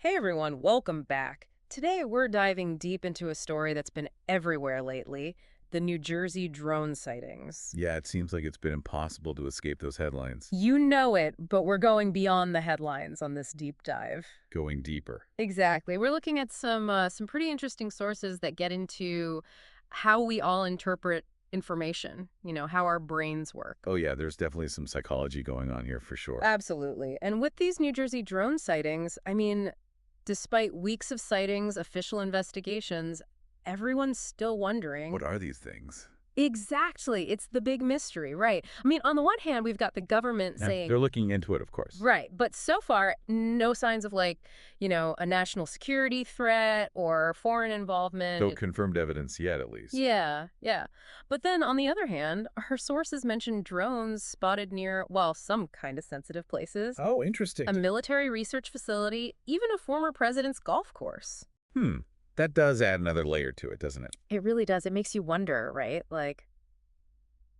Hey everyone, welcome back. Today we're diving deep into a story that's been everywhere lately, the New Jersey drone sightings. Yeah, it seems like it's been impossible to escape those headlines. You know it, but we're going beyond the headlines on this deep dive. Going deeper. Exactly. We're looking at some pretty interesting sources that get into how we all interpret information, how our brains work. Oh yeah, there's definitely some psychology going on here for sure. Absolutely. And with these New Jersey drone sightings, despite weeks of sightings, official investigations, everyone's still wondering. What are these things? Exactly. It's the big mystery, right? On the one hand, we've got the government And saying, they're looking into it, of course. right, but so far, no signs of a national security threat or foreign involvement. No confirmed evidence yet, at least. Yeah, yeah. But then on the other hand, her sources mentioned drones spotted near, well, some kind of sensitive places, Oh, interesting. a military research facility, even a former president's golf course. Hmm. That does add another layer to it, doesn't it? It really does. It makes you wonder, right? Like,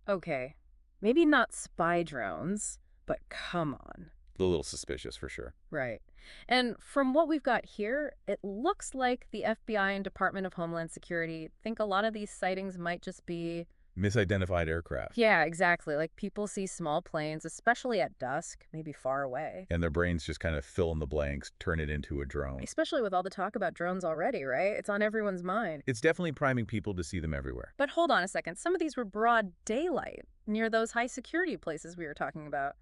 okay, maybe not spy drones, but come on. A little suspicious for sure. Right. And from what we've got here, it looks like the FBI and Department of Homeland Security think a lot of these sightings might just be. Misidentified aircraft. Yeah, exactly. Like people see small planes, especially at dusk, maybe far away. And their brains just kind of fill in the blanks, turn it into a drone. Especially with all the talk about drones already, right? It's on everyone's mind. It's definitely priming people to see them everywhere. But hold on a second. Some of these were broad daylight near those high security places we were talking about.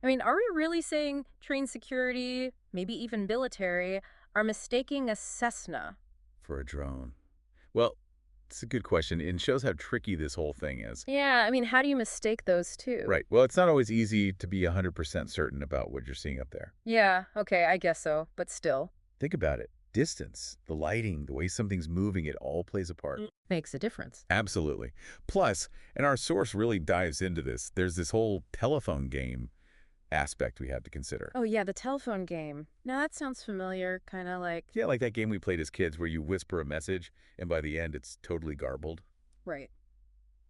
Are we really saying trained security, maybe even military, are mistaking a Cessna? For a drone. Well, it's a good question and shows how tricky this whole thing is. Yeah, how do you mistake those two? Right. Well, it's not always easy to be 100% certain about what you're seeing up there. Yeah, okay, I guess so, but still. Think about it. Distance, the lighting, the way something's moving, it all plays a part. Makes a difference. Absolutely. Plus, and our source really dives into this, there's this whole telephone game aspect we have to consider. Oh, yeah, the telephone game. Now that sounds familiar, kind of like. Yeah, like that game we played as kids where you whisper a message and by the end it's totally garbled. Right.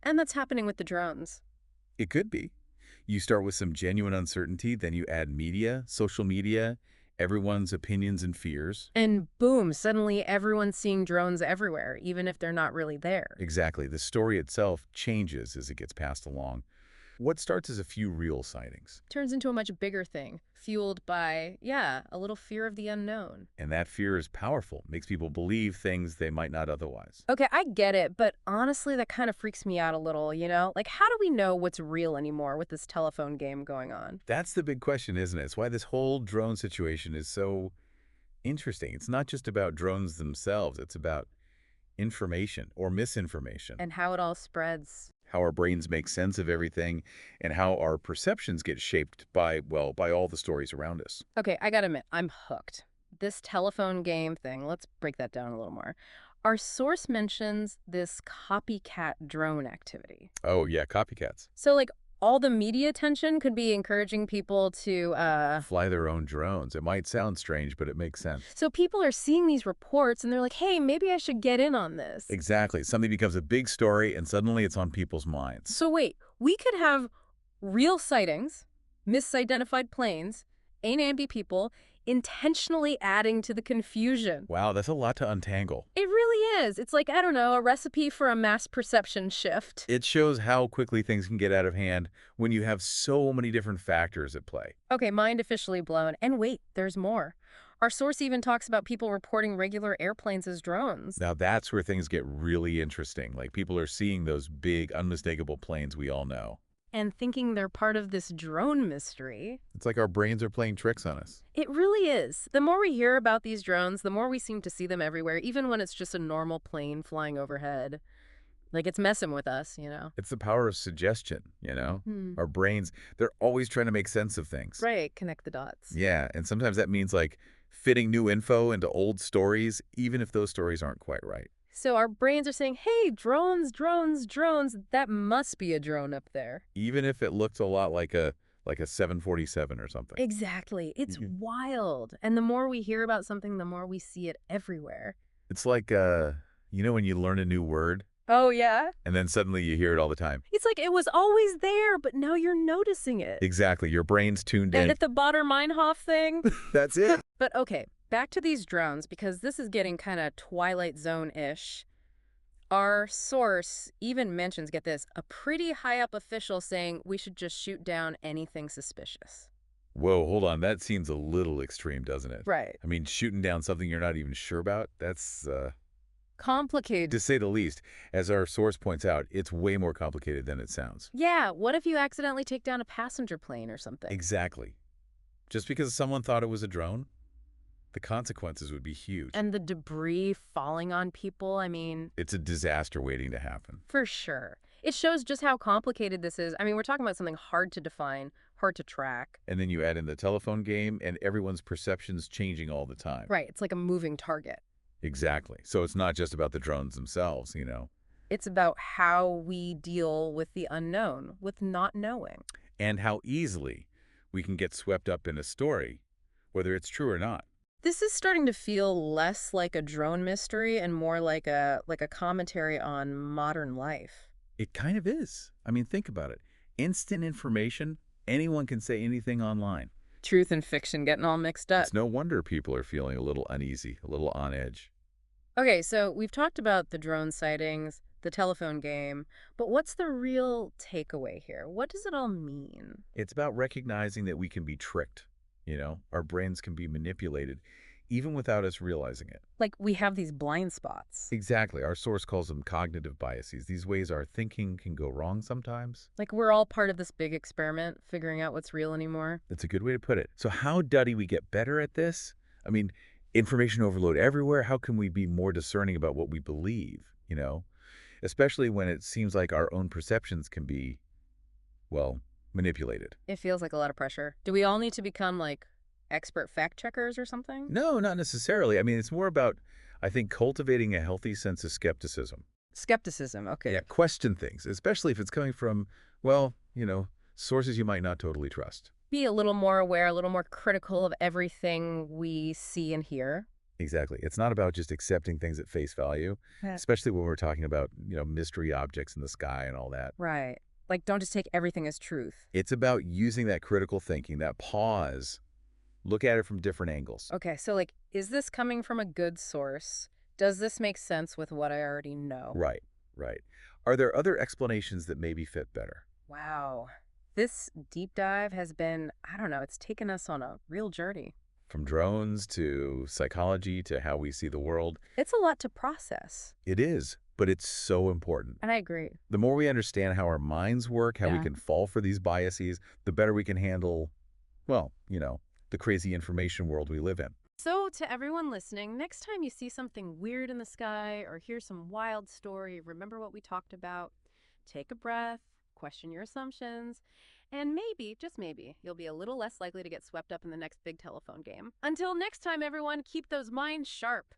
And that's happening with the drones. It could be. You start with some genuine uncertainty, then you add media, social media, everyone's opinions and fears. And boom, suddenly everyone's seeing drones everywhere, even if they're not really there. Exactly. The story itself changes as it gets passed along. What starts as a few real sightings, Turns into a much bigger thing, fueled by, yeah, a little fear of the unknown. and that fear is powerful, makes people believe things they might not otherwise. Okay, I get it, but honestly, that kind of freaks me out a little, you know? Like, how do we know what's real anymore with this telephone game going on? That's the big question, isn't it? It's why this whole drone situation is so interesting. It's not just about drones themselves, it's about information or misinformation, And how it all spreads. how our brains make sense of everything, and how our perceptions get shaped by, well, by all the stories around us. Okay, I gotta admit, I'm hooked. This telephone game thing, let's break that down a little more. Our source mentions this copycat drone activity. Oh, yeah, copycats. So, like, all the media attention could be encouraging people to, Fly their own drones. It might sound strange, but it makes sense. so people are seeing these reports and they're like, hey, maybe I should get in on this. Exactly. Something becomes a big story, and suddenly it's on people's minds. So, wait, we could have real sightings, misidentified planes, A&B people intentionally adding to the confusion. Wow, that's a lot to untangle. It really is. It's like, I don't know, a recipe for a mass perception shift. It shows how quickly things can get out of hand when you have so many different factors at play. Okay, mind officially blown. And wait, there's more. Our source even talks about people reporting regular airplanes as drones. Now that's where things get really interesting. Like people are seeing those big, unmistakable planes we all know. And thinking they're part of this drone mystery. It's like our brains are playing tricks on us. It really is. The more we hear about these drones, the more we seem to see them everywhere, even when it's just a normal plane flying overhead. Like it's messing with us, you know? It's the power of suggestion, you know? Our brains, they're always trying to make sense of things. Right, connect the dots. Yeah, and sometimes that means like fitting new info into old stories, even if those stories aren't quite right. So our brains are saying, hey, drones, drones, drones, that must be a drone up there. Even if it looks a lot like a 747 or something. Exactly. It's Mhm. wild. And the more we hear about something, the more we see it everywhere. It's like when you learn a new word Oh, yeah? and then suddenly you hear it all the time. It's like it was always there, but now you're noticing it. Exactly. Your brain's tuned And in. at the Bader-Meinhof thing. That's it. But okay, back to these drones, because this is getting kind of Twilight Zone-ish. Our source even mentions, get this, a pretty high-up official saying we should just shoot down anything suspicious. Whoa, hold on. That seems a little extreme, doesn't it? Right. I mean, shooting down something you're not even sure about, that's, Complicated. to say the least. As our source points out, it's way more complicated than it sounds. Yeah, what if you accidentally take down a passenger plane or something? Exactly. Just because someone thought it was a drone, the consequences would be huge. And the debris falling on people, I mean, It's a disaster waiting to happen. for sure. It shows just how complicated this is. I mean, we're talking about something hard to define, hard to track. And then you add in the telephone game, and everyone's perception's changing all the time. Right, it's like a moving target. Exactly. So it's not just about the drones themselves, you know, It's about how we deal with the unknown, with not knowing. and how easily we can get swept up in a story, whether it's true or not. This is starting to feel less like a drone mystery and more like a commentary on modern life. It kind of is. I mean, think about it. Instant information, anyone can say anything online. Truth and fiction getting all mixed up. It's no wonder people are feeling a little uneasy, a little on edge. Okay, so we've talked about the drone sightings, the telephone game, but what's the real takeaway here? What does it all mean? It's about recognizing that we can be tricked, you know, our brains can be manipulated, even without us realizing it. Like, we have these blind spots. Exactly. Our source calls them cognitive biases. These ways our thinking can go wrong sometimes. Like, we're all part of this big experiment, figuring out what's real anymore. That's a good way to put it. So how do we get better at this? I mean, information overload everywhere. How can we be more discerning about what we believe, you know? Especially when it seems like our own perceptions can be, well, manipulated. It feels like a lot of pressure. Do we all need to become, like, expert fact checkers or something? No, not necessarily. I mean, it's more about, I think, cultivating a healthy sense of skepticism. Skepticism, okay. Yeah, question things, especially if it's coming from, well, you know, sources you might not totally trust. Be a little more aware, a little more critical of everything we see and hear. Exactly. It's not about just accepting things at face value, Yeah. especially when we're talking about, you know, mystery objects in the sky and all that. Right. Like, don't just take everything as truth. It's about using that critical thinking, that pause, look at it from different angles. Okay, so, like, is this coming from a good source? Does this make sense with what I already know? Right, right. Are there other explanations that maybe fit better? Wow. This deep dive has been, I don't know, it's taken us on a real journey. From drones to psychology to how we see the world. It's a lot to process. It is, but it's so important. And I agree. The more we understand how our minds work, how we Yeah. can fall for these biases, the better we can handle, well, you know, the crazy information world we live in. So, to everyone listening, next time you see something weird in the sky or hear some wild story, remember what we talked about. Take a breath, question your assumptions, and maybe, just maybe, you'll be a little less likely to get swept up in the next big telephone game. Until next time, everyone, keep those minds sharp.